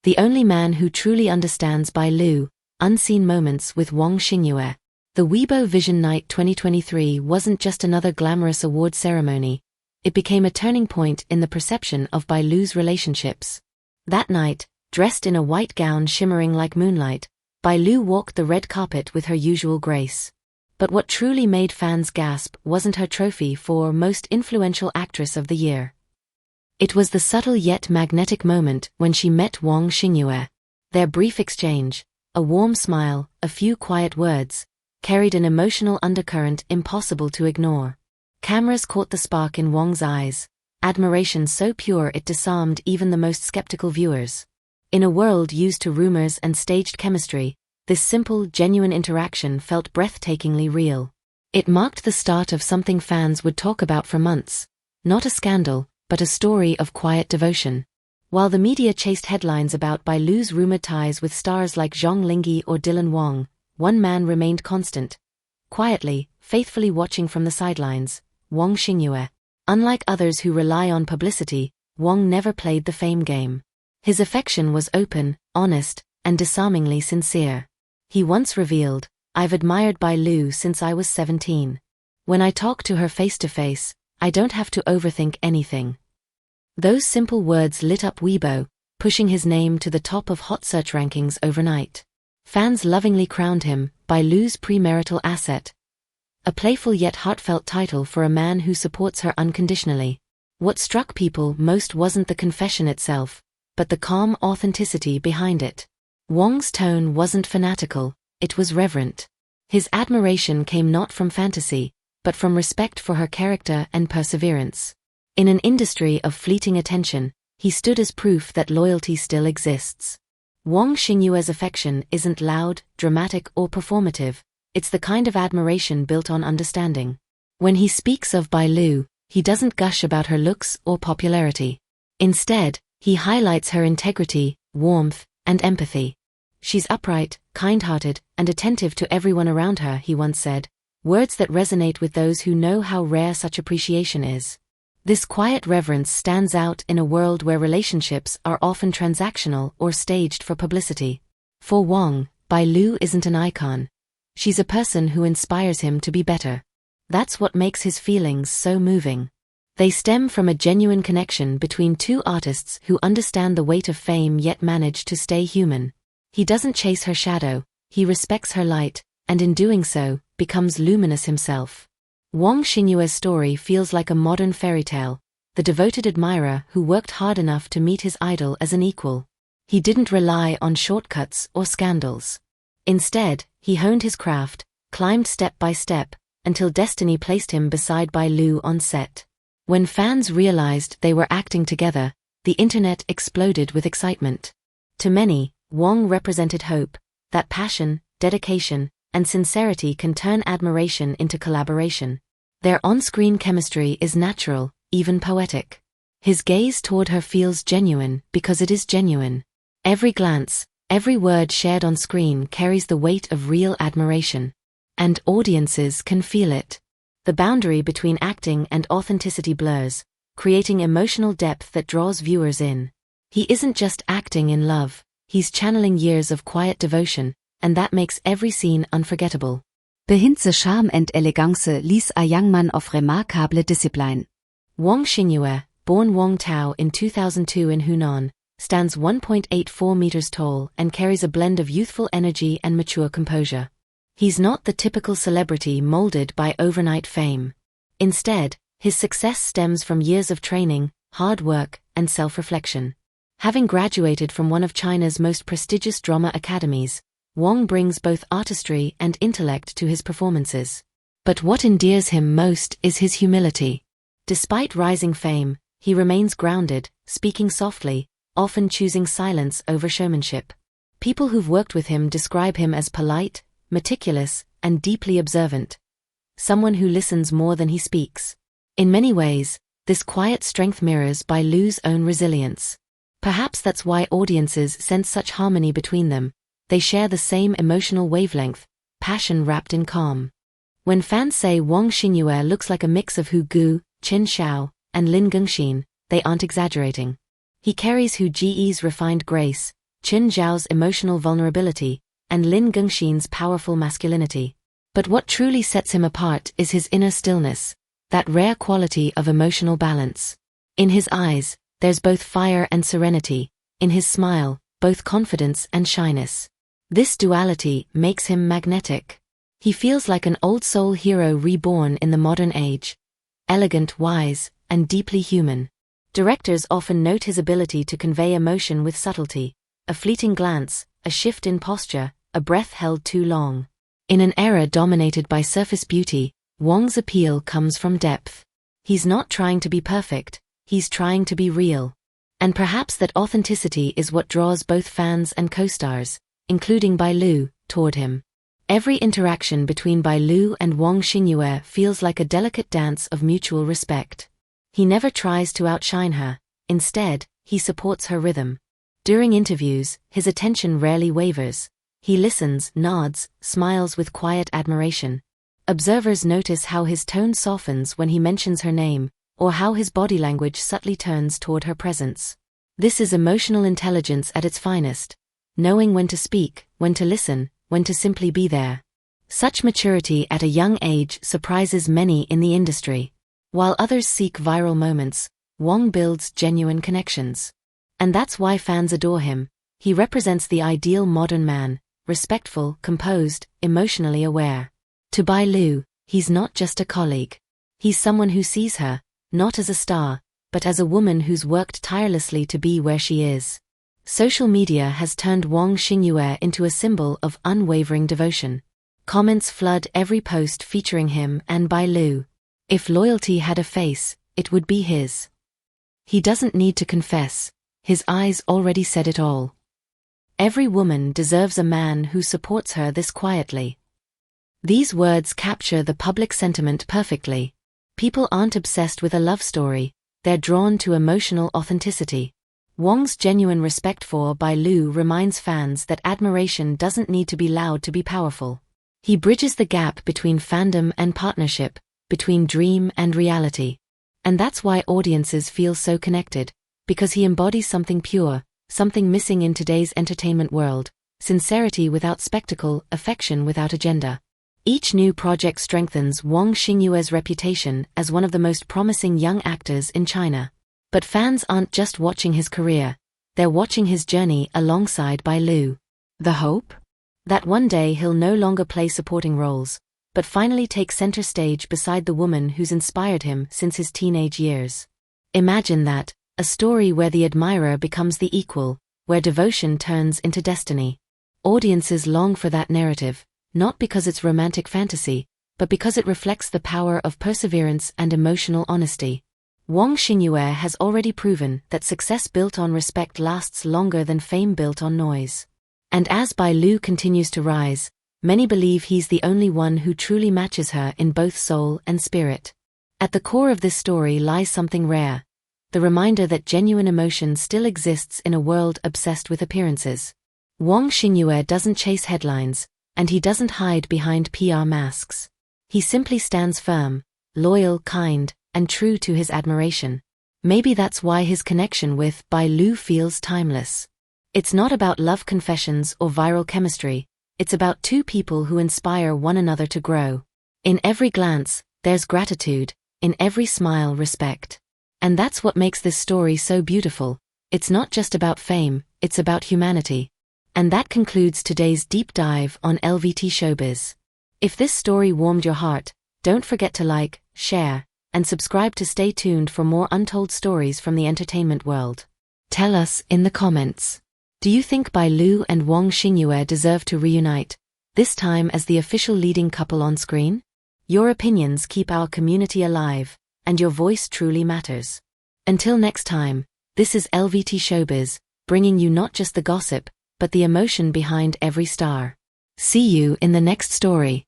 The only man who truly understands Bai Lu, Unseen Moments with Wang Xingyue. The Weibo Vision Night 2023 wasn't just another glamorous award ceremony. It became a turning point in the perception of Bai Lu's relationships. That night, dressed in a white gown shimmering like moonlight, Bai Lu walked the red carpet with her usual grace. But what truly made fans gasp wasn't her trophy for Most Influential Actress of the Year. It was the subtle yet magnetic moment when she met Wang Xingyue. Their brief exchange, a warm smile, a few quiet words, carried an emotional undercurrent impossible to ignore. Cameras caught the spark in Wang's eyes, admiration so pure it disarmed even the most skeptical viewers. In a world used to rumors and staged chemistry, this simple, genuine interaction felt breathtakingly real. It marked the start of something fans would talk about for months. Not a scandal, but a story of quiet devotion. While the media chased headlines about Bai Lu's rumored ties with stars like Zhang, Linghe or Dylan Wang, one man remained constant. Quietly, faithfully watching from the sidelines, Wang Xingyue. Unlike others who rely on publicity, Wang never played the fame game. His affection was open, honest, and disarmingly sincere. He once revealed, "I've admired Bai Lu since I was 17. When I talk to her face to face, I don't have to overthink anything." Those simple words lit up Weibo, pushing his name to the top of hot search rankings overnight. Fans lovingly crowned him Bai Lu's premarital asset. A playful yet heartfelt title for a man who supports her unconditionally. What struck people most wasn't the confession itself, but the calm authenticity behind it. Wang's tone wasn't fanatical, it was reverent. His admiration came not from fantasy, but from respect for her character and perseverance. In an industry of fleeting attention, he stood as proof that loyalty still exists. Wang Xingyue's affection isn't loud, dramatic, or performative. It's the kind of admiration built on understanding. When he speaks of Bai Lu, he doesn't gush about her looks or popularity. Instead, he highlights her integrity, warmth, and empathy. "She's upright, kind-hearted, and attentive to everyone around her," he once said, words that resonate with those who know how rare such appreciation is. This quiet reverence stands out in a world where relationships are often transactional or staged for publicity. For Wang, Bai Lu isn't an icon. She's a person who inspires him to be better. That's what makes his feelings so moving. They stem from a genuine connection between two artists who understand the weight of fame yet manage to stay human. He doesn't chase her shadow, he respects her light, and in doing so, becomes luminous himself. Wang Xingyue's story feels like a modern fairy tale, the devoted admirer who worked hard enough to meet his idol as an equal. He didn't rely on shortcuts or scandals. Instead, he honed his craft, climbed step by step, until destiny placed him beside Bai Lu on set. When fans realized they were acting together, the internet exploded with excitement. To many, Wang represented hope, that passion, dedication, and sincerity can turn admiration into collaboration. Their on-screen chemistry is natural, even poetic. His gaze toward her feels genuine because it is genuine. Every glance, every word shared on screen carries the weight of real admiration. And audiences can feel it. The boundary between acting and authenticity blurs, creating emotional depth that draws viewers in. He isn't just acting in love, he's channeling years of quiet devotion, and that makes every scene unforgettable. Behindse Charme and Elegance ließ a young man of remarkable discipline. Wang Xingyue, born Wang Tao in 2002 in Hunan, stands 1.84 meters tall and carries a blend of youthful energy and mature composure. He's not the typical celebrity molded by overnight fame. Instead, his success stems from years of training, hard work, and self-reflection. Having graduated from one of China's most prestigious drama academies, Wang brings both artistry and intellect to his performances. But what endears him most is his humility. Despite rising fame, he remains grounded, speaking softly, often choosing silence over showmanship. People who've worked with him describe him as polite, meticulous, and deeply observant. Someone who listens more than he speaks. In many ways, this quiet strength mirrors Bai Lu's own resilience. Perhaps that's why audiences sense such harmony between them. They share the same emotional wavelength, passion wrapped in calm. When fans say Wang Xingyue looks like a mix of Hu Gu, Qin Shao, and Lin Gengxin, they aren't exaggerating. He carries Hu Ji's refined grace, Chen Zhao's emotional vulnerability, and Lin Gengxin's powerful masculinity. But what truly sets him apart is his inner stillness, that rare quality of emotional balance. In his eyes, there's both fire and serenity, in his smile, both confidence and shyness. This duality makes him magnetic. He feels like an old soul hero reborn in the modern age, elegant, wise, and deeply human. Directors often note his ability to convey emotion with subtlety, a fleeting glance, a shift in posture, a breath held too long. In an era dominated by surface beauty, Wang's appeal comes from depth. He's not trying to be perfect, he's trying to be real. And perhaps that authenticity is what draws both fans and co-stars, including Bai Lu, toward him. Every interaction between Bai Lu and Wang Xingyue feels like a delicate dance of mutual respect. He never tries to outshine her, instead, he supports her rhythm. During interviews, his attention rarely wavers. He listens, nods, smiles with quiet admiration. Observers notice how his tone softens when he mentions her name, or how his body language subtly turns toward her presence. This is emotional intelligence at its finest, knowing when to speak, when to listen, when to simply be there. Such maturity at a young age surprises many in the industry. While others seek viral moments, Wang builds genuine connections. And that's why fans adore him. He represents the ideal modern man, respectful, composed, emotionally aware. To Bai Lu, he's not just a colleague. He's someone who sees her, not as a star, but as a woman who's worked tirelessly to be where she is. Social media has turned Wang Xingyue into a symbol of unwavering devotion. Comments flood every post featuring him and Bai Lu. If loyalty had a face, it would be his. He doesn't need to confess, his eyes already said it all. Every woman deserves a man who supports her this quietly. These words capture the public sentiment perfectly. People aren't obsessed with a love story, they're drawn to emotional authenticity. Wang's genuine respect for Bai Lu reminds fans that admiration doesn't need to be loud to be powerful. He bridges the gap between fandom and partnership, between dream and reality. And that's why audiences feel so connected, because he embodies something pure, something missing in today's entertainment world: sincerity without spectacle, affection without agenda. Each new project strengthens Wang Xingyue's reputation as one of the most promising young actors in China. But fans aren't just watching his career, they're watching his journey alongside Bai Lu. The hope? That one day he'll no longer play supporting roles, but finally take center stage beside the woman who's inspired him since his teenage years. Imagine that, a story where the admirer becomes the equal, where devotion turns into destiny. Audiences long for that narrative, not because it's romantic fantasy, but because it reflects the power of perseverance and emotional honesty. Wang Xingyue has already proven that success built on respect lasts longer than fame built on noise. And as Bai Lu continues to rise, many believe he's the only one who truly matches her in both soul and spirit. At the core of this story lies something rare: the reminder that genuine emotion still exists in a world obsessed with appearances. Wang Xingyue doesn't chase headlines, and he doesn't hide behind PR masks. He simply stands firm, loyal, kind, and true to his admiration. Maybe that's why his connection with Bai Lu feels timeless. It's not about love confessions or viral chemistry, it's about two people who inspire one another to grow. In every glance, there's gratitude, in every smile, respect. And that's what makes this story so beautiful. It's not just about fame, it's about humanity. And that concludes today's deep dive on LVT Showbiz. If this story warmed your heart, don't forget to like, share, and subscribe to stay tuned for more untold stories from the entertainment world. Tell us in the comments. Do you think Bai Lu and Wang Xingyue deserve to reunite, this time as the official leading couple on screen? Your opinions keep our community alive, and your voice truly matters. Until next time, this is LVT Showbiz, bringing you not just the gossip, but the emotion behind every star. See you in the next story.